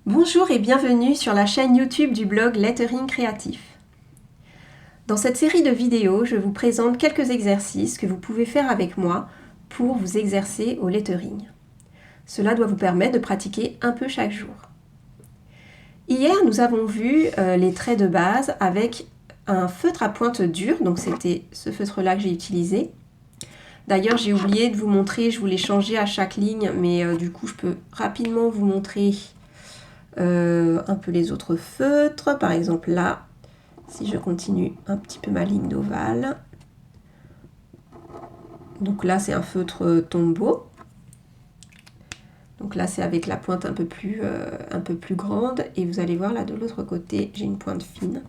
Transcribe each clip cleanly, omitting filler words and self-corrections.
Bonjour et bienvenue sur la chaîne YouTube du blog Lettering Créatif. Dans cette série de vidéos, je vous présente quelques exercices que vous pouvez faire avec moi pour vous exercer au lettering. Cela doit vous permettre de pratiquer un peu chaque jour. Hier, nous avons vu les traits de base avec un feutre à pointe dure, donc c'était ce feutre-là que j'ai utilisé. D'ailleurs, j'ai oublié de vous montrer, je voulais changer à chaque ligne, mais du coup, je peux rapidement vous montrer un peu les autres feutres. Par exemple là, si je continue un petit peu ma ligne d'ovale, donc là c'est un feutre Tombow, donc là c'est avec la pointe un peu plus grande, et vous allez voir là de l'autre côté j'ai une pointe fine.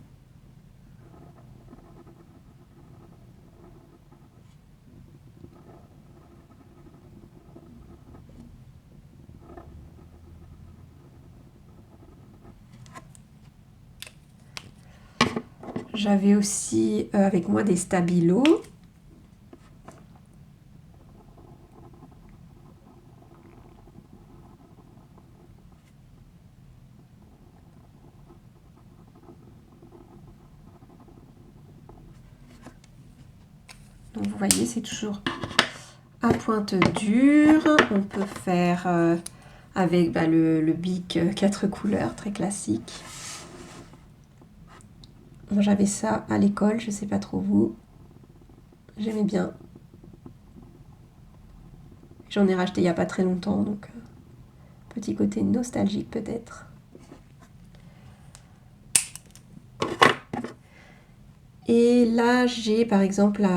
J'avais aussi avec moi des stabilos. Donc vous voyez, c'est toujours à pointe dure. On peut faire avec le bic 4 couleurs, très classique. Moi j'avais ça à l'école, je sais pas trop vous. J'aimais bien. J'en ai racheté il n'y a pas très longtemps, donc petit côté nostalgique peut-être. Et là j'ai par exemple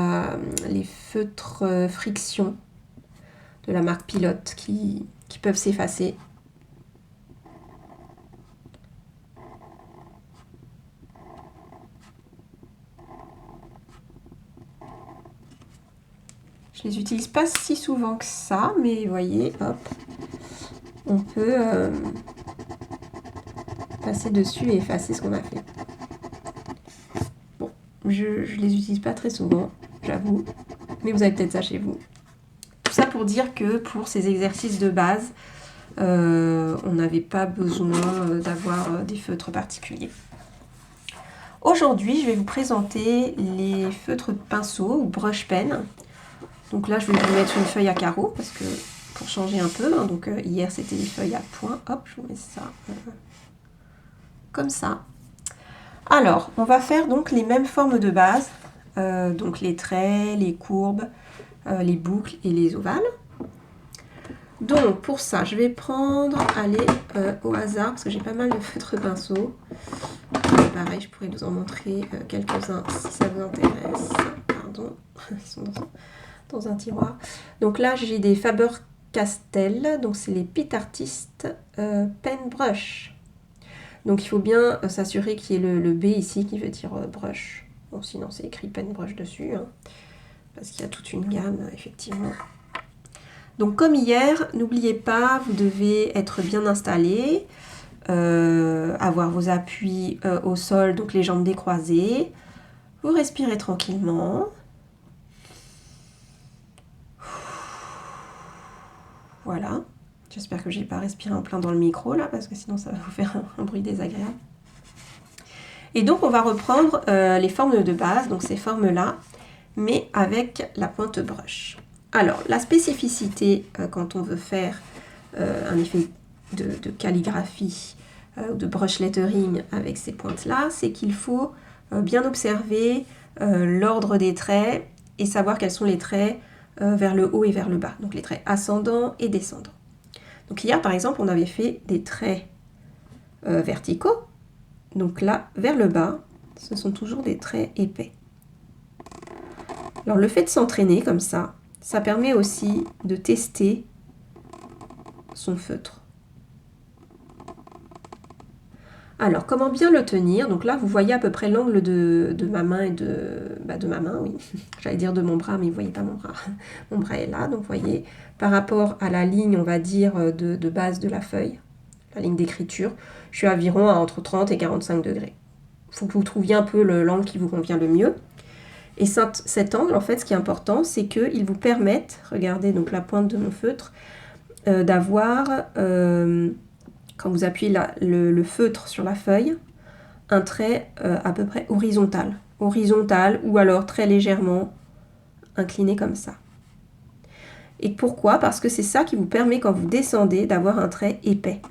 les feutres friction de la marque Pilote qui peuvent s'effacer. Je les utilise pas si souvent que ça, mais vous voyez, hop, on peut passer dessus et effacer ce qu'on a fait. Bon, je les utilise pas très souvent, j'avoue, mais vous avez peut-être ça chez vous. Tout ça pour dire que pour ces exercices de base, on n'avait pas besoin d'avoir des feutres particuliers. Aujourd'hui, je vais vous présenter les feutres pinceaux ou brush pen. Donc là, je vais vous mettre une feuille à carreaux parce que pour changer un peu. Hein, donc hier, c'était des feuilles à points. Hop, je vous mets ça comme ça. Alors, on va faire donc les mêmes formes de base. Donc les traits, les courbes, les boucles et les ovales. Donc pour ça, je vais prendre, allez, au hasard, parce que j'ai pas mal de feutres pinceaux. Pareil, je pourrais vous en montrer quelques-uns si ça vous intéresse. Pardon, ils sont dans un tiroir. Donc là, j'ai des Faber-Castell, donc c'est les Pit Artist Pen Brush. Donc il faut bien s'assurer qu'il y ait le B ici qui veut dire brush. Bon, sinon c'est écrit Pen Brush dessus, hein, parce qu'il y a toute une gamme, effectivement. Donc comme hier, n'oubliez pas, vous devez être bien installé, avoir vos appuis au sol, donc les jambes décroisées. Vous respirez tranquillement. Voilà. J'espère que j'ai pas respiré en plein dans le micro là, parce que sinon ça va vous faire un bruit désagréable. Et donc on va reprendre les formes de base, donc ces formes-là, mais avec la pointe brush. Alors, la spécificité quand on veut faire un effet de calligraphie ou de brush lettering avec ces pointes-là, c'est qu'il faut bien observer l'ordre des traits et savoir quels sont les traits vers le haut et vers le bas, donc les traits ascendants et descendants. Donc hier, par exemple, on avait fait des traits verticaux, donc là, vers le bas, ce sont toujours des traits épais. Alors le fait de s'entraîner comme ça permet aussi de tester son feutre. Alors, comment bien le tenir? Donc là, vous voyez à peu près l'angle de ma main et de ma main, oui. J'allais dire de mon bras, mais vous ne voyez pas mon bras. Mon bras est là, donc vous voyez, par rapport à la ligne, on va dire, de base de la feuille, la ligne d'écriture, je suis environ à entre 30 et 45 degrés. Il faut que vous trouviez un peu l'angle qui vous convient le mieux. Et cet angle, en fait, ce qui est important, c'est qu'il vous permette, regardez donc la pointe de mon feutre, d'avoir quand vous appuyez le feutre sur la feuille, un trait à peu près horizontal. Horizontal ou alors très légèrement incliné comme ça. Et pourquoi? Parce que c'est ça qui vous permet, quand vous descendez, d'avoir un trait épais.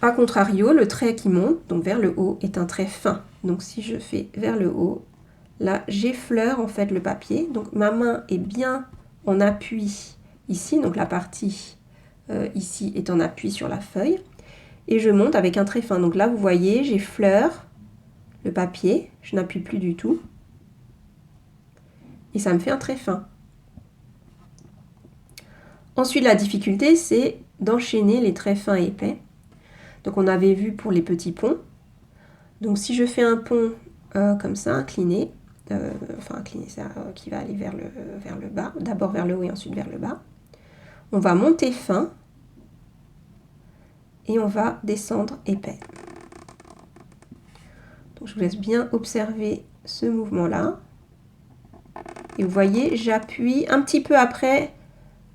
A contrario, le trait qui monte, donc vers le haut, est un trait fin. Donc si je fais vers le haut, là j'effleure en fait le papier. Donc ma main est bien en appui ici, donc la partie ici est en appui sur la feuille. Et je monte avec un trait fin. Donc là vous voyez, j'effleure le papier, je n'appuie plus du tout. Et ça me fait un trait fin. Ensuite, la difficulté, c'est d'enchaîner les traits fins et épais. Donc on avait vu pour les petits ponts. Donc si je fais un pont comme ça, incliné, ça qui va aller vers le bas, d'abord vers le haut et ensuite vers le bas, on va monter fin et on va descendre épais. Donc je vous laisse bien observer ce mouvement-là. Et vous voyez, j'appuie un petit peu après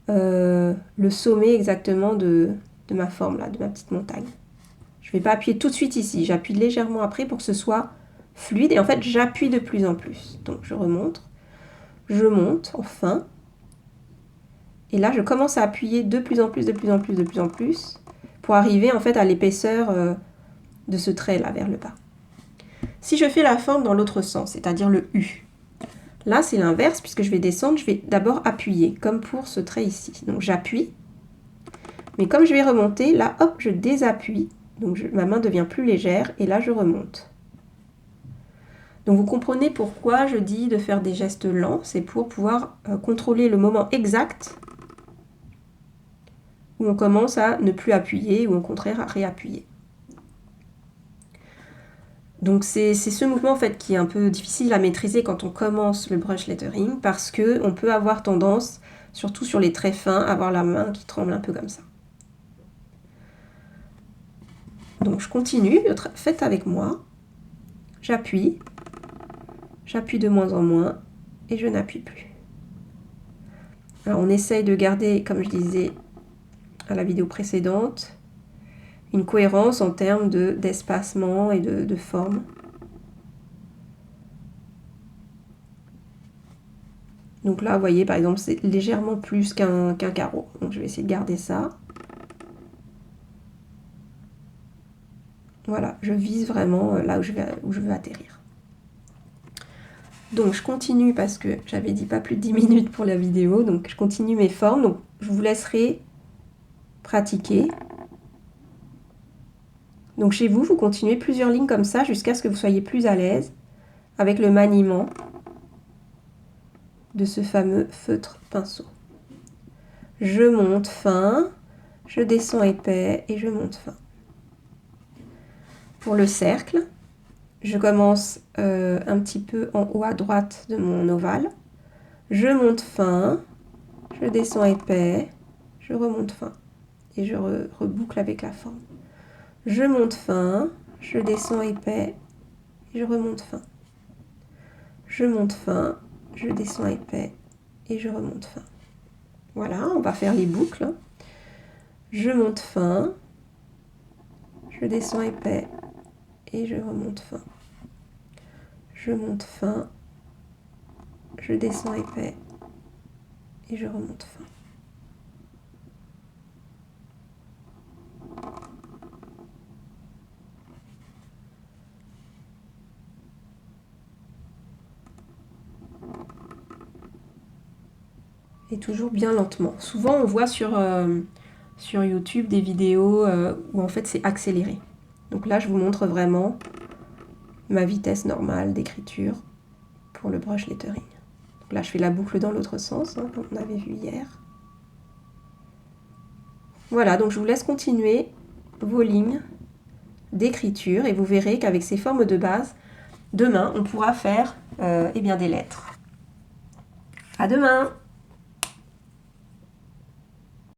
le sommet exactement de ma forme, là, de ma petite montagne. Je ne vais pas appuyer tout de suite ici, j'appuie légèrement après pour que ce soit fluide. Et en fait, j'appuie de plus en plus. Donc je remonte, je monte enfin. Et là, je commence à appuyer de plus en plus, de plus en plus, de plus en plus, pour arriver en fait à l'épaisseur de ce trait-là vers le bas. Si je fais la forme dans l'autre sens, c'est-à-dire le U, là, c'est l'inverse, puisque je vais descendre, je vais d'abord appuyer, comme pour ce trait ici. Donc, j'appuie. Mais comme je vais remonter, là, hop, je désappuie. Donc, ma main devient plus légère, et là, je remonte. Donc, vous comprenez pourquoi je dis de faire des gestes lents. C'est pour pouvoir contrôler le moment exact où on commence à ne plus appuyer, ou au contraire, à réappuyer. Donc c'est ce mouvement en fait qui est un peu difficile à maîtriser quand on commence le brush lettering, parce qu'on peut avoir tendance, surtout sur les traits fins, à avoir la main qui tremble un peu comme ça. Donc je continue, faites avec moi, j'appuie de moins en moins et je n'appuie plus. Alors on essaye de garder, comme je disais à la vidéo précédente, une cohérence en termes d'espacement et de forme. Donc là, vous voyez, par exemple, c'est légèrement plus qu'un carreau. Donc je vais essayer de garder ça. Voilà, je vise vraiment là où je veux atterrir. Donc je continue parce que j'avais dit pas plus de 10 minutes pour la vidéo. Donc je continue mes formes. Donc je vous laisserai pratiquer. Donc chez vous, vous continuez plusieurs lignes comme ça jusqu'à ce que vous soyez plus à l'aise avec le maniement de ce fameux feutre pinceau. Je monte fin, je descends épais et je monte fin. Pour le cercle, je commence un petit peu en haut à droite de mon ovale. Je monte fin, je descends épais, je remonte fin. Et je reboucle avec la forme. Je monte fin, je descends épais et je remonte fin. Je monte fin, je descends épais et je remonte fin. Voilà, on va faire les boucles. Je monte fin, je descends épais et je remonte fin. Je monte fin, je descends épais et je remonte fin. Et toujours bien lentement. Souvent on voit sur YouTube des vidéos où en fait c'est accéléré. Donc là je vous montre vraiment ma vitesse normale d'écriture pour le brush lettering. Donc là je fais la boucle dans l'autre sens, hein, comme on avait vu hier. Voilà, donc je vous laisse continuer vos lignes d'écriture et vous verrez qu'avec ces formes de base, demain on pourra faire eh bien, des lettres. À demain!